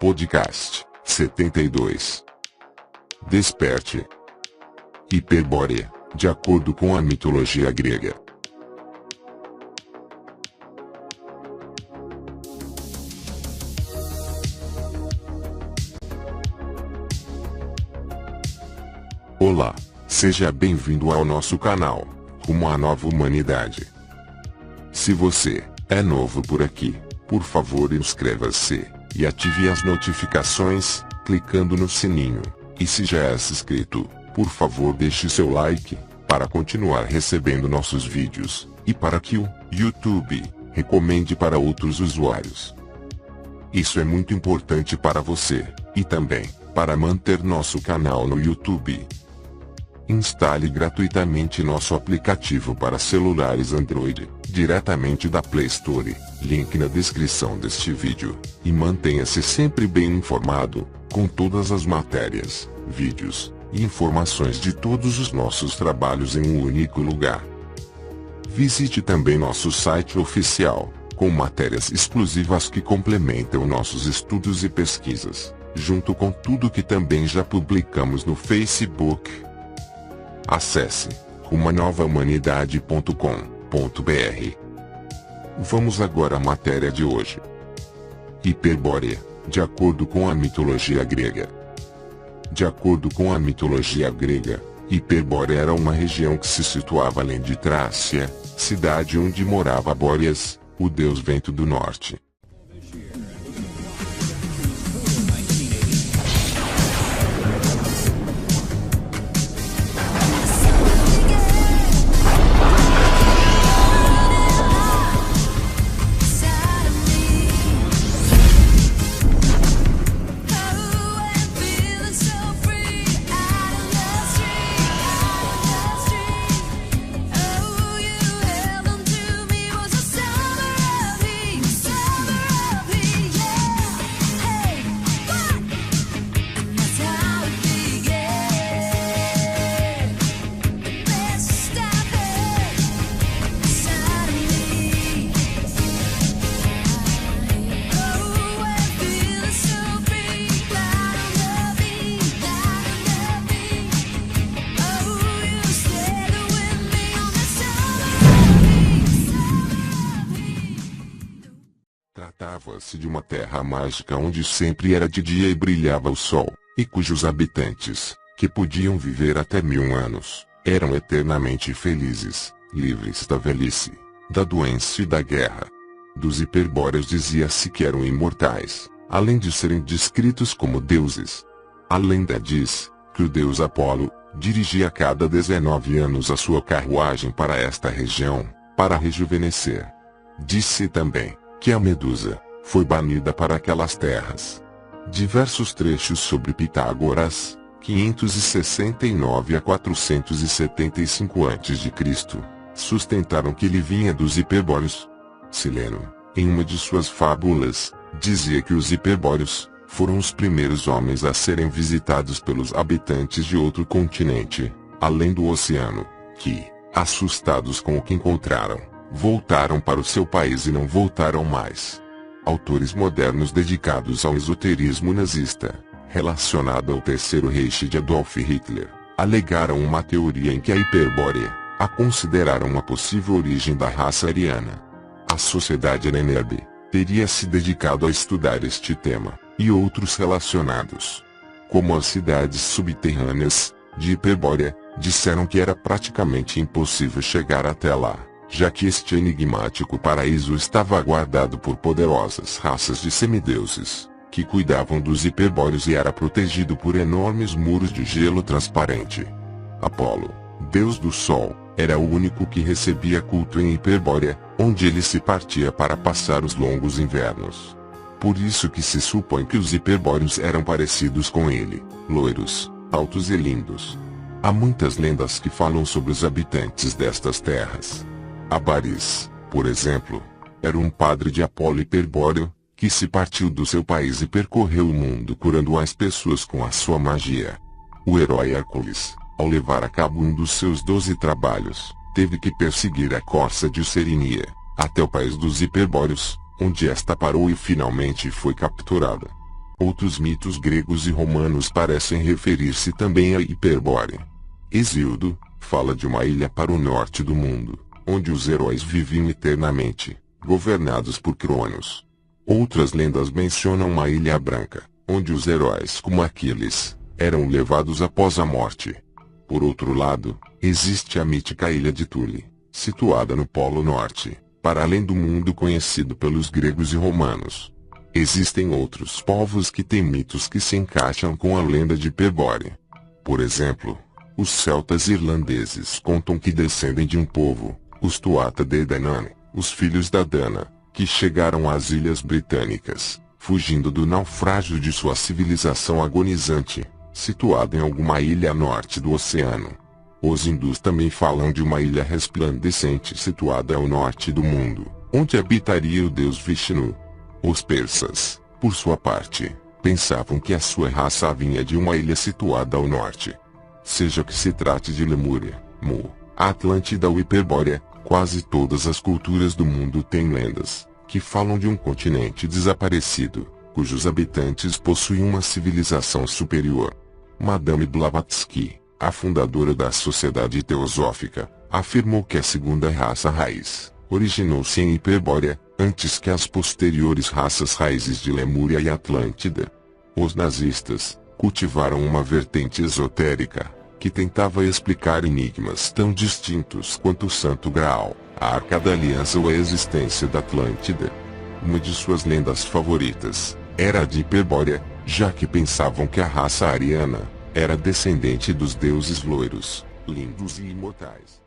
Podcast 72. Desperte. Hiperbórea, de acordo com a mitologia grega. Olá, seja bem-vindo ao nosso canal, Rumo à Nova Humanidade. Se você é novo por aqui, por favor inscreva-se e ative as notificações, clicando no sininho. E se já é inscrito, por favor deixe seu like, para continuar recebendo nossos vídeos, e para que o YouTube recomende para outros usuários. Isso é muito importante para você, e também, para manter nosso canal no YouTube. Instale gratuitamente nosso aplicativo para celulares Android, diretamente da Play Store, link na descrição deste vídeo, e mantenha-se sempre bem informado, com todas as matérias, vídeos, e informações de todos os nossos trabalhos em um único lugar. Visite também nosso site oficial, com matérias exclusivas que complementam nossos estudos e pesquisas, junto com tudo que também já publicamos no Facebook. Acesse rumanovahumanidade.com.br. Vamos agora à matéria de hoje. Hiperbórea, de acordo com a mitologia grega. De acordo com a mitologia grega, Hiperbórea era uma região que se situava além de Trácia, cidade onde morava Bóreas, o deus vento do norte. Tratava-se de uma terra mágica onde sempre era de dia e brilhava o sol, e cujos habitantes, que podiam viver até 1000 anos, eram eternamente felizes, livres da velhice, da doença e da guerra. Dos hiperbóreos dizia-se que eram imortais, além de serem descritos como deuses. A lenda diz que o deus Apolo dirigia a cada 19 anos a sua carruagem para esta região, para rejuvenescer. Disse também que a Medusa foi banida para aquelas terras. Diversos trechos sobre Pitágoras, 569 a 475 a.C., sustentaram que ele vinha dos hiperbóreos. Sileno, em uma de suas fábulas, dizia que os hiperbóreos foram os primeiros homens a serem visitados pelos habitantes de outro continente, além do oceano, que, assustados com o que encontraram, voltaram para o seu país e não voltaram mais. Autores modernos dedicados ao esoterismo nazista, relacionado ao Terceiro Reich de Adolf Hitler, alegaram uma teoria em que a Hiperbórea a consideraram uma possível origem da raça ariana. A sociedade Neneb teria se dedicado a estudar este tema, e outros relacionados. Como as cidades subterrâneas de Hiperbórea, disseram que era praticamente impossível chegar até lá, já que este enigmático paraíso estava guardado por poderosas raças de semideuses, que cuidavam dos hiperbóreos e era protegido por enormes muros de gelo transparente. Apolo, deus do sol, era o único que recebia culto em Hiperbórea, onde ele se partia para passar os longos invernos. Por isso que se supõe que os hiperbóreos eram parecidos com ele, loiros, altos e lindos. Há muitas lendas que falam sobre os habitantes destas terras. Abaris, por exemplo, era um padre de Apolo Hiperbóreo, que se partiu do seu país e percorreu o mundo curando as pessoas com a sua magia. O herói Hércules, ao levar a cabo um dos seus 12 trabalhos, teve que perseguir a corça de Serinia, até o país dos hiperbóreos, onde esta parou e finalmente foi capturada. Outros mitos gregos e romanos parecem referir-se também a Hipérbore. Hesíodo fala de uma ilha para o norte do mundo, onde os heróis viviam eternamente, governados por Cronos. Outras lendas mencionam uma ilha branca, onde os heróis como Aquiles eram levados após a morte. Por outro lado, existe a mítica ilha de Thule, situada no Polo Norte, para além do mundo conhecido pelos gregos e romanos. Existem outros povos que têm mitos que se encaixam com a lenda de Hipérbore. Por exemplo, os celtas irlandeses contam que descendem de um povo, os Tuatha Dé Danann, os filhos da Dana, que chegaram às Ilhas Britânicas, fugindo do naufrágio de sua civilização agonizante, situada em alguma ilha a norte do oceano. Os hindus também falam de uma ilha resplandecente situada ao norte do mundo, onde habitaria o deus Vishnu. Os persas, por sua parte, pensavam que a sua raça vinha de uma ilha situada ao norte. Seja que se trate de Lemúria, Mu, Atlântida ou Hipérbórea, quase todas as culturas do mundo têm lendas que falam de um continente desaparecido, cujos habitantes possuem uma civilização superior. Madame Blavatsky, a fundadora da Sociedade Teosófica, afirmou que a segunda raça raiz originou-se em Hipérbórea, antes que as posteriores raças raízes de Lemúria e Atlântida. Os nazistas cultivaram uma vertente esotérica, que tentava explicar enigmas tão distintos quanto o Santo Graal, a Arca da Aliança ou a existência da Atlântida. Uma de suas lendas favoritas era a de Hipérbórea, já que pensavam que a raça ariana era descendente dos deuses loiros, lindos e imortais.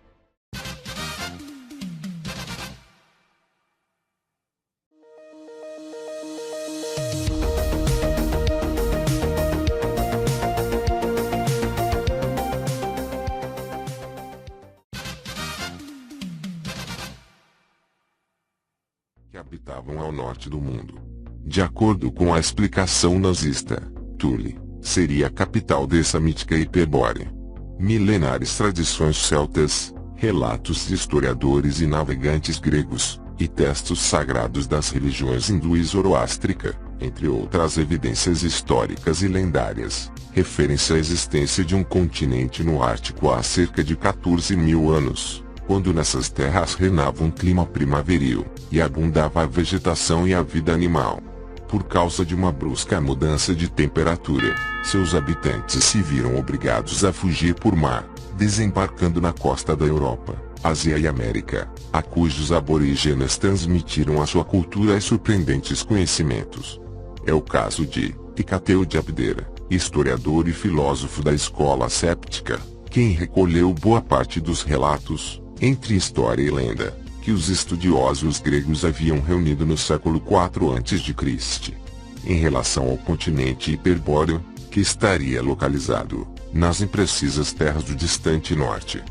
Que habitavam ao norte do mundo. De acordo com a explicação nazista, Thule seria a capital dessa mítica Hipérbórea. Milenares tradições celtas, relatos de historiadores e navegantes gregos, e textos sagrados das religiões hindu e zoroástrica, entre outras evidências históricas e lendárias, referem-se à existência de um continente no Ártico há cerca de 14.000 anos, quando nessas terras reinava um clima primaveril, e abundava a vegetação e a vida animal. Por causa de uma brusca mudança de temperatura, seus habitantes se viram obrigados a fugir por mar, desembarcando na costa da Europa, Ásia e América, a cujos aborígenes transmitiram a sua cultura e surpreendentes conhecimentos. É o caso de Hecateu de Abdera, historiador e filósofo da escola céptica, quem recolheu boa parte dos relatos, entre história e lenda, que os estudiosos gregos haviam reunido no século IV a.C. Em relação ao continente hiperbóreo, que estaria localizado nas imprecisas terras do distante norte.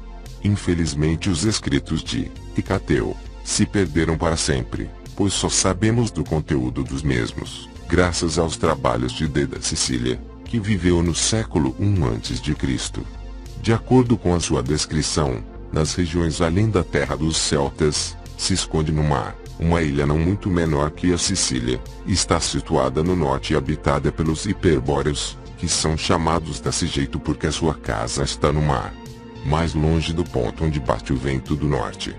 Infelizmente os escritos de Hecateu se perderam para sempre, pois só sabemos do conteúdo dos mesmos, graças aos trabalhos de Deda Sicília, que viveu no século I a.C. De acordo com a sua descrição, nas regiões além da terra dos celtas, se esconde no mar, uma ilha não muito menor que a Sicília, está situada no norte e habitada pelos hiperbóreos, que são chamados desse jeito porque a sua casa está no mar, mais longe do ponto onde bate o vento do norte.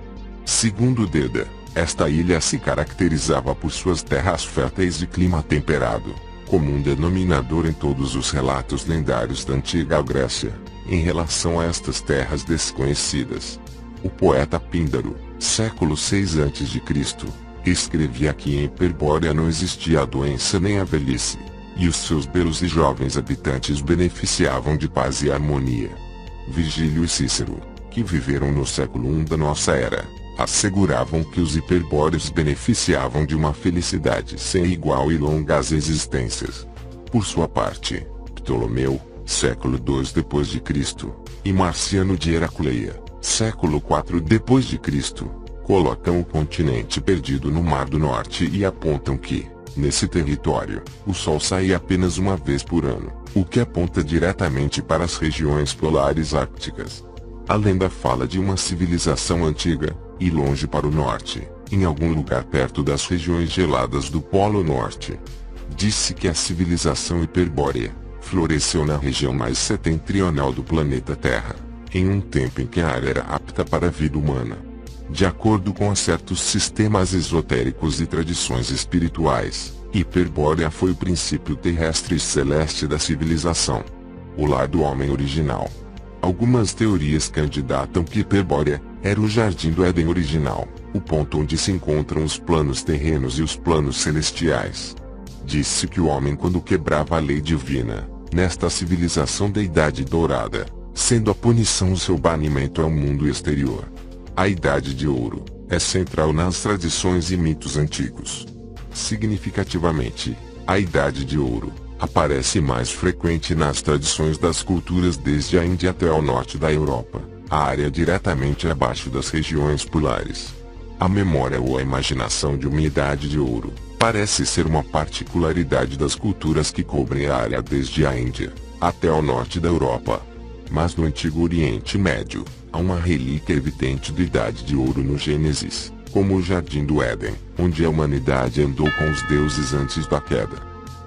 Segundo Deda, esta ilha se caracterizava por suas terras férteis e clima temperado, comum denominador em todos os relatos lendários da antiga Grécia, em relação a estas terras desconhecidas. O poeta Píndaro, século VI a.C., escrevia que em Hipérbórea não existia a doença nem a velhice, e os seus belos e jovens habitantes beneficiavam de paz e harmonia. Virgílio e Cícero, que viveram no século I da nossa era, asseguravam que os hiperbóreos beneficiavam de uma felicidade sem igual e longas existências. Por sua parte, Ptolomeu, século II d.C., e Marciano de Heracleia, século IV d.C., colocam o continente perdido no Mar do Norte e apontam que, nesse território, o Sol sai apenas uma vez por ano, o que aponta diretamente para as regiões polares árticas. A lenda fala de uma civilização antiga, e longe para o norte, em algum lugar perto das regiões geladas do Polo Norte. Disse que a civilização hiperbórea floresceu na região mais setentrional do planeta Terra, em um tempo em que a área era apta para a vida humana. De acordo com certos sistemas esotéricos e tradições espirituais, Hiperbórea foi o princípio terrestre e celeste da civilização, o lar do homem original. Algumas teorias candidatam que Hiperbórea era o jardim do Éden original, o ponto onde se encontram os planos terrenos e os planos celestiais. Disse que o homem, quando quebrava a lei divina, nesta civilização da Idade Dourada, sendo a punição o seu banimento ao mundo exterior. A Idade de Ouro é central nas tradições e mitos antigos. Significativamente, a Idade de Ouro aparece mais frequente nas tradições das culturas desde a Índia até ao norte da Europa, a área diretamente abaixo das regiões polares. A memória ou a imaginação de uma Idade de Ouro parece ser uma particularidade das culturas que cobrem a área desde a Índia até ao norte da Europa. Mas no Antigo Oriente Médio, há uma relíquia evidente da Idade de Ouro no Gênesis, como o Jardim do Éden, onde a humanidade andou com os deuses antes da queda.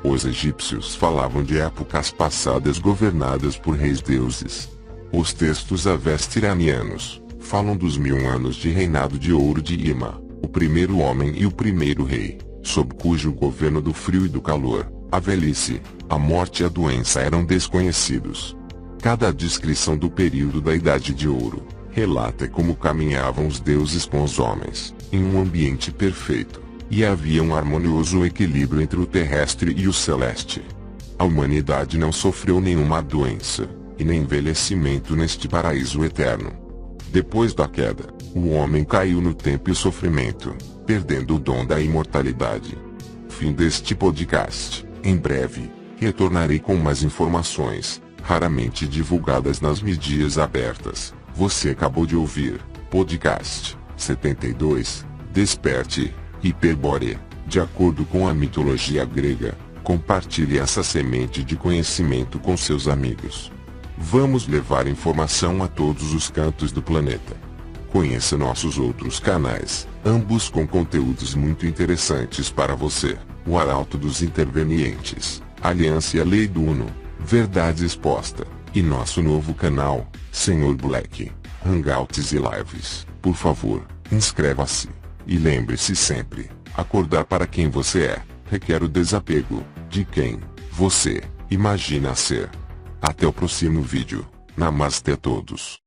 Os egípcios falavam de épocas passadas governadas por reis deuses. Os textos avestiranianos falam dos 1000 anos de reinado de ouro de Ima, o primeiro homem e o primeiro rei, sob cujo governo do frio e do calor, a velhice, a morte e a doença eram desconhecidos. Cada descrição do período da Idade de Ouro relata como caminhavam os deuses com os homens, em um ambiente perfeito, e havia um harmonioso equilíbrio entre o terrestre e o celeste. A humanidade não sofreu nenhuma doença, e nem envelhecimento neste paraíso eterno. Depois da queda, o homem caiu no tempo e sofrimento, perdendo o dom da imortalidade. Fim deste podcast. Em breve, retornarei com mais informações, raramente divulgadas nas mídias abertas. Você acabou de ouvir Podcast 72, Desperte, Hiperbórea. De acordo com a mitologia grega, compartilhe essa semente de conhecimento com seus amigos. Vamos levar informação a todos os cantos do planeta. Conheça nossos outros canais, ambos com conteúdos muito interessantes para você. O Arauto dos Intervenientes, Aliança e a Lei do Uno, Verdade Exposta, e nosso novo canal, Senhor Black, Hangouts e Lives. Por favor, inscreva-se. E lembre-se sempre, acordar para quem você é, requer o desapego de quem você imagina ser. Até o próximo vídeo. Namastê a todos.